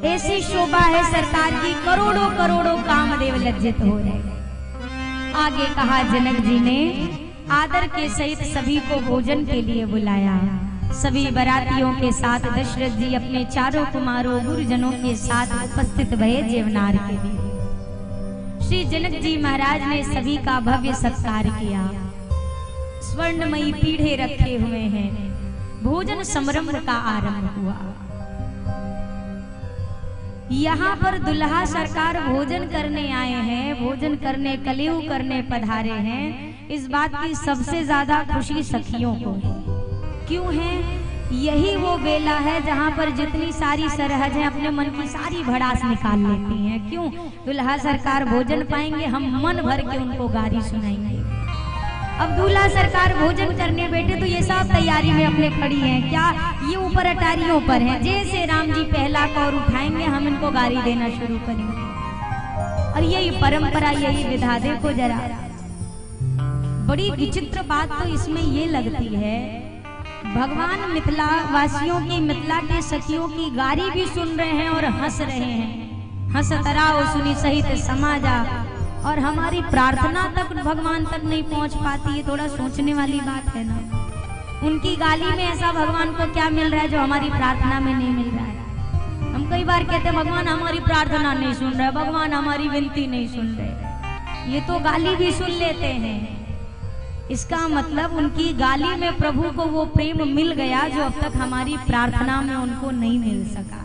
ऐसी शोभा है सरकार की, करोड़ों करोड़ों कामदेव लज्जित हो रहे। आगे कहा जनक जी ने आदर के सहित सभी को भोजन के लिए बुलाया। सभी बरातियों के साथ दशरथ जी अपने चारों कुमारों गुरुजनों के साथ उपस्थित भये जेवनार के लिए। श्री जनक जी महाराज ने सभी का भव्य सत्कार किया। स्वर्णमयी पीढ़े रखे हुए हैं। भोजन समारंभ का आरंभ हुआ। यहाँ पर दुल्हा सरकार भोजन करने आए हैं, भोजन करने कलयुग करने पधारे हैं। इस बात की सबसे ज्यादा खुशी सखियों को है। क्यों है? यही वो बेला है जहाँ पर जितनी सारी सरहज है अपने मन की सारी भड़ास निकाल लेती हैं। क्यों? दुल्हा सरकार भोजन पाएंगे, हम मन भर के उनको गारी सुनाएंगे। अब दूल्हा सरकार भोजन करने बैठे तो ये सब तैयारी में अपने खड़ी हैं। क्या ये ऊपर अटारियों पर हैं? जैसे राम जी पहला कौर उठाएंगे हम इनको गारी देना शुरू करेंगे। और यही परंपरा, यही विधा। देखो जरा, बड़ी विचित्र बात तो इसमें ये लगती है, भगवान मिथिला वासियों की, मिथिला के सखियों की गारी भी सुन रहे हैं और हंस रहे हैं। हंस तराओ सुनी सहित समाजा, और हमारी प्रार्थना तक भगवान तक नहीं पहुंच पाती। ये थोड़ा सोचने वाली बात है ना। उनकी गाली में ऐसा भगवान को क्या मिल रहा है जो हमारी प्रार्थना में नहीं मिल रहा है? हम कई बार कहते हैं भगवान हमारी प्रार्थना नहीं सुन रहे, भगवान हमारी विनती नहीं सुन रहे। ये तो गाली भी सुन लेते हैं। इसका मतलब उनकी गाली में प्रभु को वो प्रेम मिल गया जो अब तक हमारी प्रार्थना में उनको नहीं मिल सका।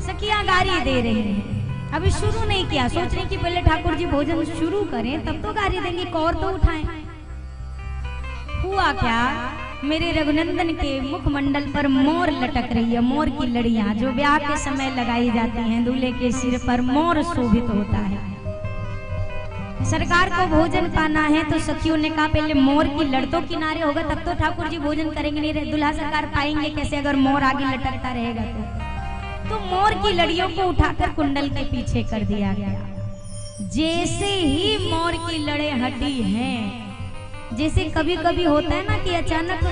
सखियां गाली दे रही हैं। अभी शुरू नहीं किया, सोच रहे कि पहले ठाकुर जी भोजन शुरू करें तब तो गारी देंगे, कौर तो उठाएं। हुआ क्या, मेरे रघुनंदन के मुखमंडल पर मोर लटक रही है। मोर की लड़ियां जो ब्याह के समय लगाई जाती हैं, दूल्हे के सिर पर मोर शोभित होता है। सरकार को भोजन पाना है तो सखियों ने कहा पहले मोर की लड़ तो किनारे होगा तब तो ठाकुर जी भोजन करेंगे। नहीं, दुल्हा सरकार पाएंगे कैसे अगर मोर आगे लटकता रहेगा तो मोर की लड़ियों को उठाकर कुंडल के पीछे कर दिया गया। जैसे ही मोर की लड़े हटी हैं, जैसे कभी कभी होता है ना कि अचानक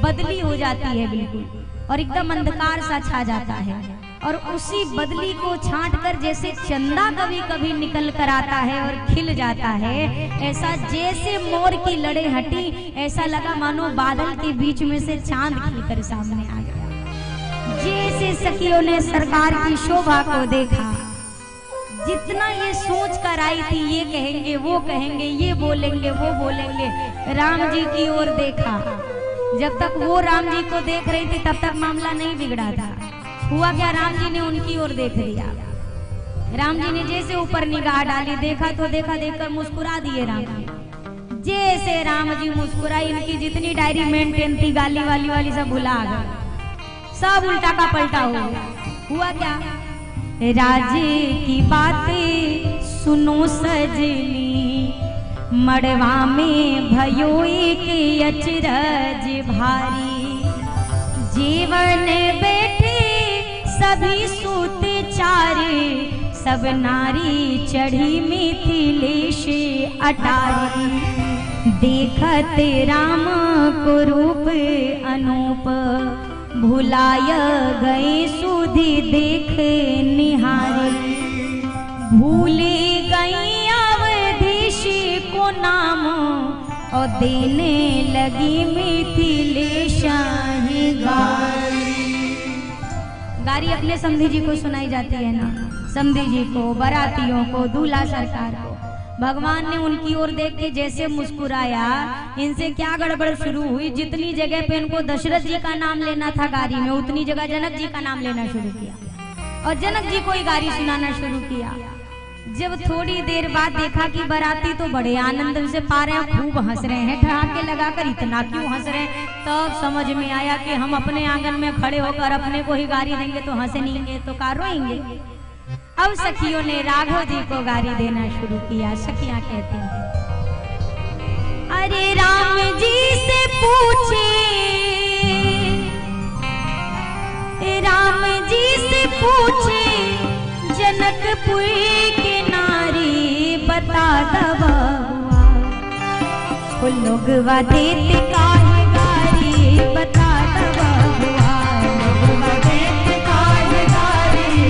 बदली हो जाती है बिल्कुल, और एकदम अंधकार सा छा जाता है, और उसी बदली को छांट कर जैसे चंदा कभी कभी निकल कर आता है और खिल जाता है, ऐसा जैसे मोर की लड़े हटी, ऐसा लगा मानो बादल के बीच में से चांद खिलकर सामने आ गया। जैसे सखियों ने सरकार की शोभा को देखा, जितना ये सोच कर आई थी ये कहेंगे वो कहेंगे, ये बोलेंगे वो बोलेंगे, राम जी की ओर देखा। जब तक वो राम जी को देख रही थी तब तक मामला नहीं बिगड़ा था। हुआ क्या, राम जी ने उनकी ओर देख लिया। राम जी ने जैसे ऊपर निगाह डाली, देखा तो देखा, देखकर मुस्कुरा दिए राम जी। जैसे राम जी मुस्कुराई, इनकी जितनी डायरी मेंटेन थी गाली वाली सब भुला गए, सब उल्टा का पलटा हो गया। हुआ क्या, राजे की बातें सुनो सजनी, मड़वा में भयो एक अचरज भारी, जीवन बैठे सभी सूत चारे, सब नारी चढ़ी मिथिलेश अटारी, देखत राम को रूप अनूप, भुलाय गए सुधि देख निहारी, भूले गई अवधेश को नाम, और देने लगी मिथिलेश गारी। गारी अपने समधी जी को सुनाई जाती है ना, समधी जी को, बरातियों को, दूल्हा सरकार को। भगवान ने उनकी ओर देख के जैसे मुस्कुराया, इनसे क्या गड़बड़ शुरू हुई, जितनी जगह पे इनको दशरथ जी का नाम लेना था गारी में, उतनी जगह जनक जी का नाम लेना शुरू किया, और जनक जी को ही गारी सुनाना शुरू किया। जब थोड़ी देर बाद देखा कि बराती तो बड़े आनंद से पा रहे हैं, खूब हंस रहे हैं, ठहाके लगाकर, इतना क्यों हंस रहे हैं, तब समझ में आया कि हम अपने आंगन में खड़े होकर अपने को ही गारी देंगे तो हंसेंगे तो का रोएंगे। अब सखियों ने राघव जी को गारी देना शुरू किया। सखियां कहती हैं, अरे राम जी से पूछे, राम जी से पूछे, जनकपुर के नारी बता दवा, लोगवा देते काहे गारी, बता दवा, लोगवा देते काहे गारी,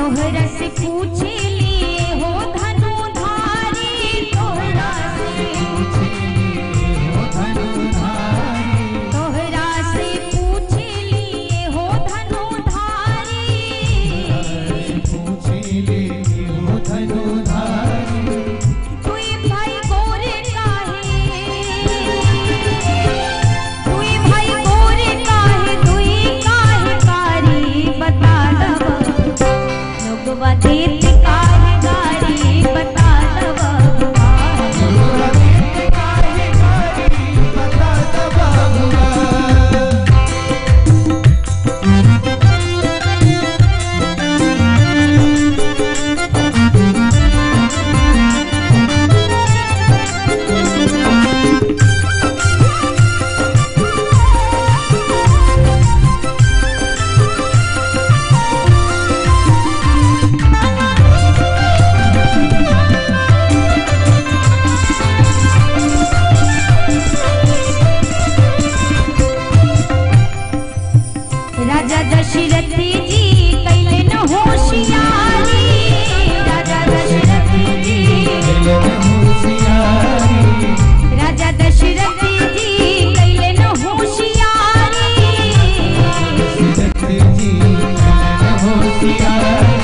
तोहरा से पूछ लिए हो धनुधारी, तोहरा से पूछ लिए हो धनुधारी, तोहरा से पूछ लिए हो धनुधारी, पूछ लिए हो धनुधारी। कोई भाई गोरे काहे, कोई भाई गोरे काहे, दुई काहे कारी बता दब, लोगवा देत काहे गारी बता दब, लोगवा देत काहे गारी बता दब। राजा दशरथ जी कैले न होशियारी, राजा दशरथ जी कैले न होशियारी, राजा दशरथ जी कैले न होशियारी, दशरथ जी कैले न होशियारी।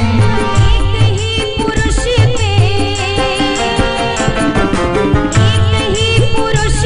एक ही पुरुष में, एक ही पुरुष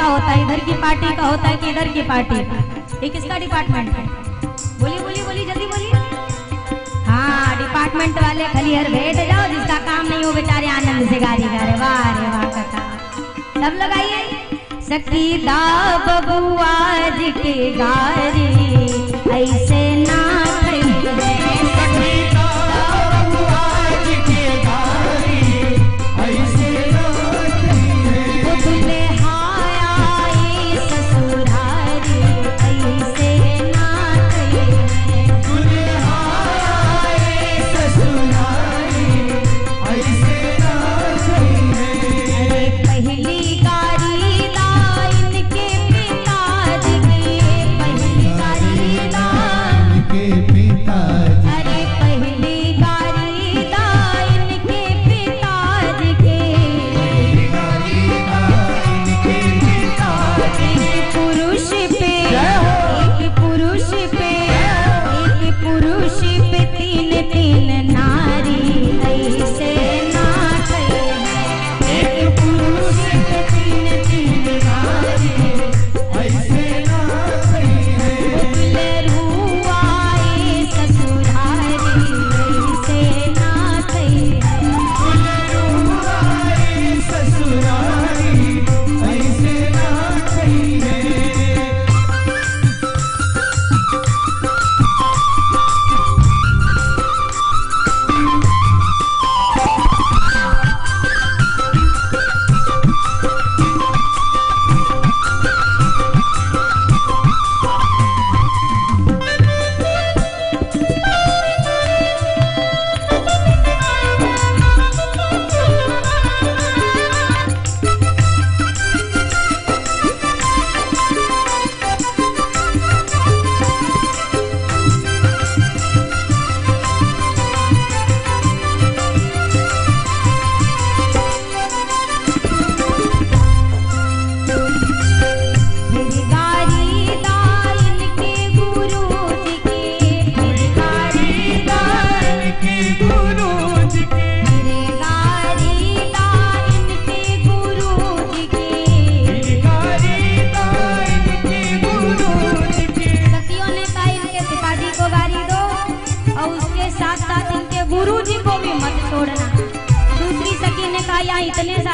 होता है, इधर की पार्टी का होता है कि इधर की पार्टी? ये किसका डिपार्टमेंट है? बोलिए बोलिए बोलिए, जल्दी बोलिए। हाँ, डिपार्टमेंट वाले खाली हर भेट जाओ, जिसका काम नहीं हो बेचारे आनंद से गाली गा रहे। वाह रे वाह कथा। सब लोग आइए। सखी दा बबुआ जी के गारी ऐसे ना कहिए, सखी दा बबुआ जी के गारी ऐसे ना कहिए, वो दुल्हा आई ससुरारी ऐसे ना कहिए, दुल्हा आई ससुरारी ऐसे ना कहिए। पहली गारी लाइन के पिताजी की, पहली गारी लाइन के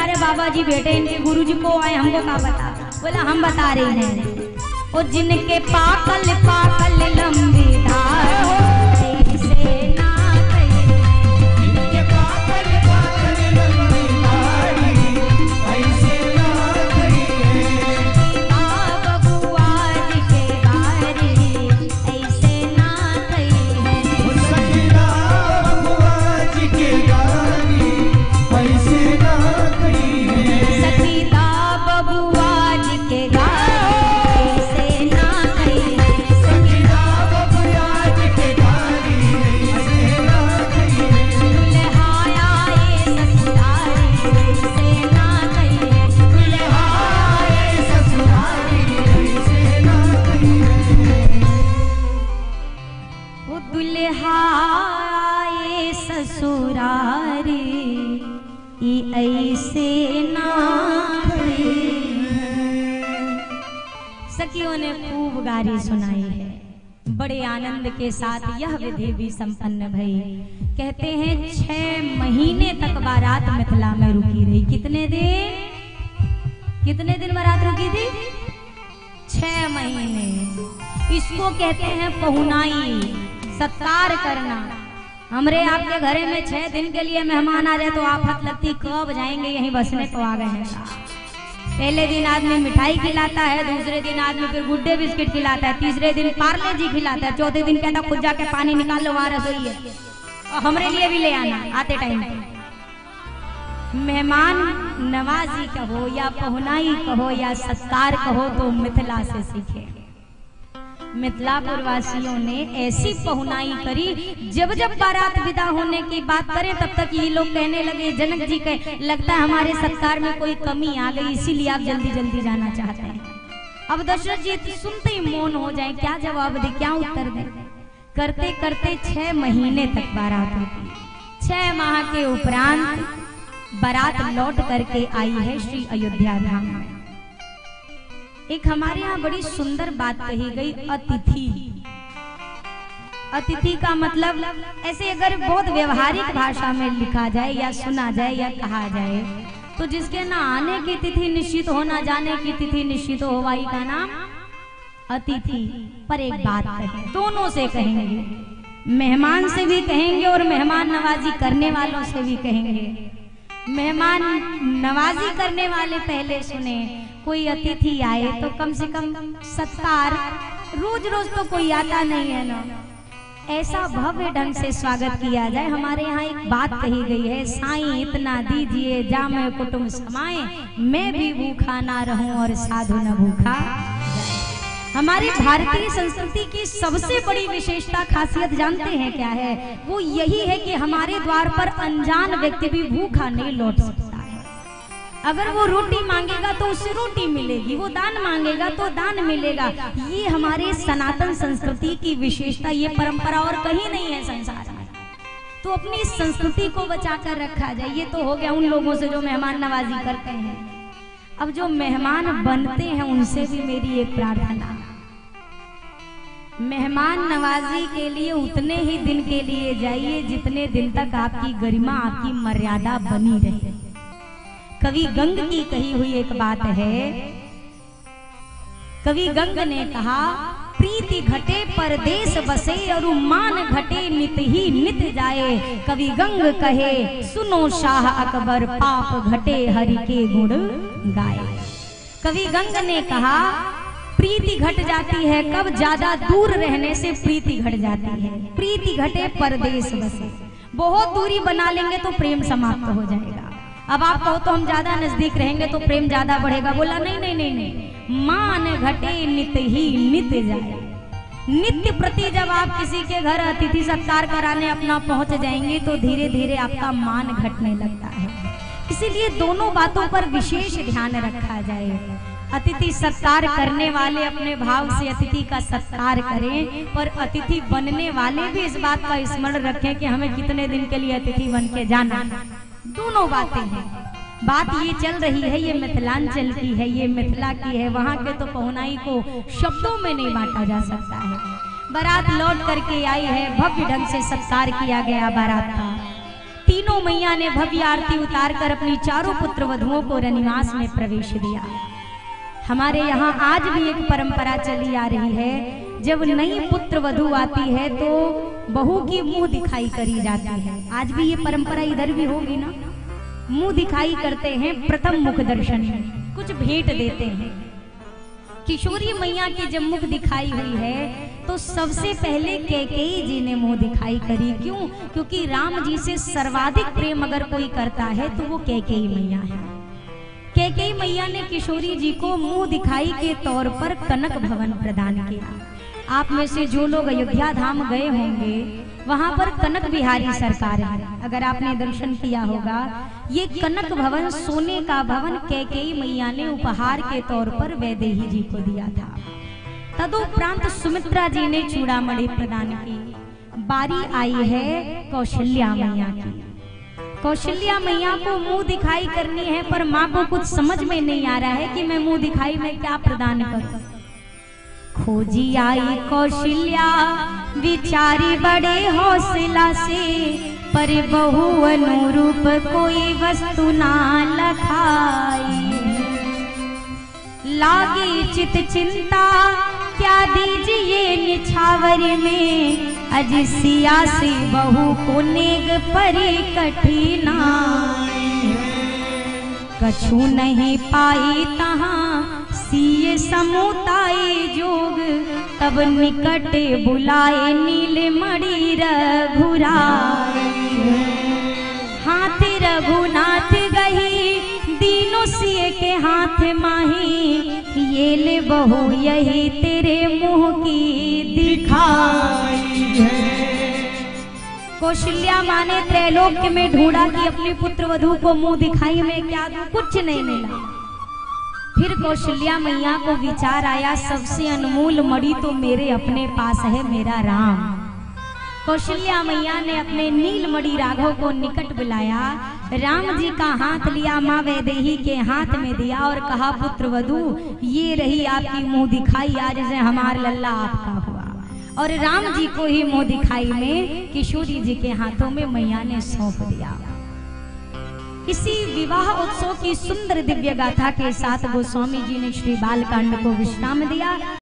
हमारे बाबा जी बेटे इनके गुरु जी को आए, हमको क्या बता? बोला हम बता रहे हैं। वो जिनके पाकल पाकल लंबी दाढ़ी ऐसे ना कहिए, जिनके पाकल पाकल लंबी दाढ़ी ऐसे ना कहिए, बबुआ जी के गारी ऐसे ना कहिए, सखीरा बबुआ जी के गारी ऐसे ना कहिए, सखीरा बबुआ जी के गारी ससुरारी ऐसे ना। सखियों ने खूब गारी सुनाई है, बड़े आनंद के साथ यह विधि भी संपन्न भई। कहते हैं 6 महीने तक बारात मिथिला में रुकी रही। कितने दिन बारात रुकी थी? 6 महीने। इसको कहते हैं पहुनाई, सत्कार करना। हमरे आपके घरे में 6 दिन के लिए मेहमान आ जाए तो आफत लगती, कब जाएंगे, यहीं बसने तो आ गए हैं। पहले दिन आदमी मिठाई खिलाता है, दूसरे दिन आदमी फिर गुड्डे बिस्किट खिलाता है, तीसरे दिन पार्ले जी खिलाता है, चौथे दिन कहता खुद जाके पानी निकाल लो, वहां रसोई है और हमरे लिए भी ले आना आते टाइम पे। मेहमान नवाजी कहो या पहुनाई कहो या सत्कार कहो तो मिथिला से सीखे। मिथिलापुर वासियों ने ऐसी पहुनाई करी, जब जब बारात विदा होने की बात करें तब तक ये लोग कहने लगे, जनक जी के लगता है हमारे सत्कार में कोई कमी आ गई, इसीलिए आप जल्दी जल्दी जाना चाहते हैं। अब दशरथ जी सुनते ही मौन हो जाए, क्या जवाब दे, क्या उत्तर दे। करते करते 6 महीने तक बारात होती। 6 माह के उपरांत बारात लौट करके आई है श्री अयोध्या धाम में। एक हमारे यहाँ बड़ी सुंदर बात कही गई, अतिथि। अतिथि का मतलब ऐसे अगर बहुत व्यवहारिक भाषा में लिखा जाए या सुना जाए या कहा जाए तो जिसके ना आने की तिथि निश्चित हो ना जाने की तिथि निश्चित हो, वही का नाम अतिथि। पर एक बात कहें, दोनों से कहेंगे, मेहमान से भी कहेंगे और मेहमान नवाजी करने वालों से भी कहेंगे। मेहमान नवाजी करने वाले पहले सुने, कोई अतिथि आए तो कम से कम सत्कार, रोज रोज तो कोई आता नहीं है ना, ऐसा भव्य ढंग से स्वागत किया जाए। हमारे यहाँ एक बात कही गई है, साईं इतना दीजिए जामे कुटुंब समाए, मैं भी भूखा ना रहूं और साधु न भूखा। हमारी भारतीय संस्कृति की सबसे बड़ी विशेषता खासियत जानते हैं क्या है? वो यही है कि हमारे द्वार पर अनजान व्यक्ति भी भूखा नहीं लौट सकता है। अगर वो रोटी मांगेगा तो उससे रोटी मिलेगी, वो दान मांगेगा तो दान मिलेगा। ये हमारे सनातन संस्कृति की विशेषता, ये परंपरा और कहीं नहीं है संसार में। तो अपनी इस संस्कृति को बचा कर रखा जाए। ये तो हो गया उन लोगों से जो मेहमान नवाजी करते हैं। अब जो मेहमान बनते हैं उनसे भी मेरी एक प्रार्थना, मेहमान नवाजी के लिए उतने ही दिन के लिए जाइए जितने दिन तक आपकी गरिमा, आपकी मर्यादा बनी रहे। कवि गंग की कही हुई एक बात है, कवि गंग ने कहा, प्रीति घटे परदेश बसे और मान घटे नित ही नित जाए। कवि गंग कहे, सुनो शाह अकबर, पाप घटे हरि के गुण गाए। कवि गंग ने कहा, प्रीति घट जाती है कब? ज्यादा दूर रहने से प्रीति घट जाती है। प्रीति घटे परदेश बसे, बहुत दूरी बना लेंगे तो प्रेम समाप्त हो जाएगा। अब आप कहो तो हम ज्यादा नजदीक रहेंगे तो प्रेम ज्यादा बढ़ेगा। बोला नहीं नहीं नहीं नहीं, मान घटे नित ही नित जाए। नित्य प्रति जब आप किसी के घर अतिथि सत्कार कराने अपना पहुंच जाएंगे तो धीरे धीरे आपका मान घटने लगता है। इसीलिए दोनों बातों पर विशेष ध्यान रखा जाए। अतिथि सत्कार करने वाले अपने भाव से अतिथि का सत्कार करें, पर अतिथि बनने वाले भी इस बात का स्मरण रखें कि हमें कितने दिन के लिए अतिथि बन के जाना। दोनों बातें हैं। बात ये चल रही है, ये मिथिलांचल की है, ये मिथिला की है। वहाँ के तो पहुनाई को शब्दों में नहीं बांटा जा सकता है। बारात लौट करके आई है, भव्य ढंग से सत्कार किया गया बारात का। तीनों मैया ने भव्य आरती उतारकर अपनी चारों पुत्र वधुओं को रनिवास में प्रवेश दिया। हमारे यहाँ आज भी एक परंपरा चली आ रही है, जब नई पुत्र वधू आती है तो बहू की मुंह दिखाई करी जाती है। आज भी ये परंपरा इधर भी होगी ना, मुंह दिखाई करते हैं प्रथम मुख दर्शन में, कुछ भेंट देते हैं। किशोरी मैया की जब मुख दिखाई हुई है तो सबसे पहले कैकेयी जी ने मुंह दिखाई करी। क्यों? क्योंकि राम जी से सर्वाधिक प्रेम अगर कोई करता है तो वो कैकेयी मैया है। कैकेयी मैया ने किशोरी जी को मुंह दिखाई के तौर पर कनक भवन प्रदान किया। आप में से जो लोग अयोध्या धाम गए होंगे वहां पर कनक बिहारी सरकार है, अगर आपने दर्शन किया होगा। ये कनक भवन सोने का भवन कैकेयी मैया ने उपहार के तौर पर वैदेही जी को दिया था। तदुपरांत सुमित्रा जी ने चूड़ामणि प्रदान की। बारी आई है कौशल्या मैया की। कौशल्या मैया को मुंह दिखाई करनी है, पर माँ को कुछ समझ में नहीं आ रहा है कि मैं मुंह दिखाई में क्या प्रदान करूं। खोजी आई कौशल्या विचारी बड़े हौसला से, पर बहु अनुरूप कोई वस्तु ना लखाई। लागी चित चिंता क्या दीजिए निछावर में, अज सिया से बहू को नेग परी कठिनाई। कछु नहीं पाई तहाँ सिए समुताई जोग, तब निकट बुलाए नील मणि रघुराई। हाथ रघुनाथ गही दीनों सिए के हाथ माही, ये ले बहू यही तेरे मुंह की दिखाई है। कौशल्या माँ ने त्रैलोक्य में ढूंढा कि अपनी पुत्र वधू को मुंह दिखाई में क्या दूं, कुछ नहीं मिला। फिर कौशल्या मैया को विचार आया, सबसे अनमोल मणि तो मेरे अपने पास है, मेरा राम। कौशल्या मैया ने अपने नीलमणि राघव को निकट बुलाया, राम जी का हाथ लिया, माँ वैदेही के हाथ में दिया और कहा, पुत्र वधू ये रही आपकी मुंह दिखाई, आज से हमार लल्ला आपका हुआ। और राम जी को ही मुंह दिखाई में किशोरी जी के हाथों में मैया ने सौंप दिया। इसी विवाह उत्सव की सुंदर दिव्य गाथा के साथ गोस्वामी जी ने श्री बालकांड को विश्राम दिया।